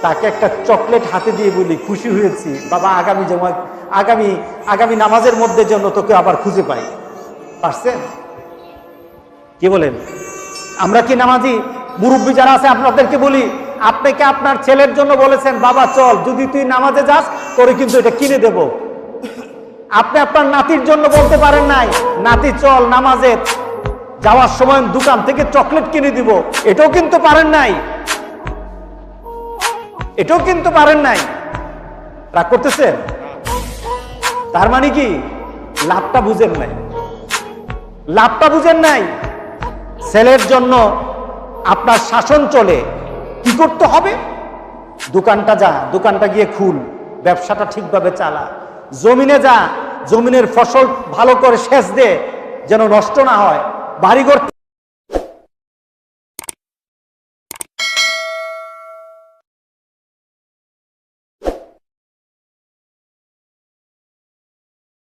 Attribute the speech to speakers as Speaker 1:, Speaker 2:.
Speaker 1: তাকে একটা চকলেট হাতে দিয়ে বলি, খুশি হয়েছি বাবা, আগামী নামাজের মধ্যে যেন তোকে আবার খুঁজে পাই। পারছেন? কি বলেন? আমরা কি নামাজি? মুরব্বী যারা আছে আপনাদেরকে বলি, আপনাকে আপনার ছেলের জন্য বলেছেন বাবা চল, যদি তুই নামাজে যাস তোরে কিন্তু এটা কিনে দেব। আপনি আপনার নাতির জন্য বলতে পারেন নাই নাতি চল নামাজে যাওয়ার সময় দোকান থেকে চকলেট কিনে দিব, এটাও কিন্তু পারেন নাই। এটাও কিন্তু পারেন নাই। রাগ করতেছেন? তার মানে কি লাভটা বুঝেন নাই, লাভটা বুঝেন নাই। ছেলের জন্য আপনার শাসন চলে, কি করতে হবে? দোকানটা যা, দোকানটা গিয়ে খুল, ব্যবসাটা ঠিকভাবে চালা। জমিনে যা, জমিনের ফসল ভালো করে সেচ দে, যেন নষ্ট না হয়। বাড়িঘর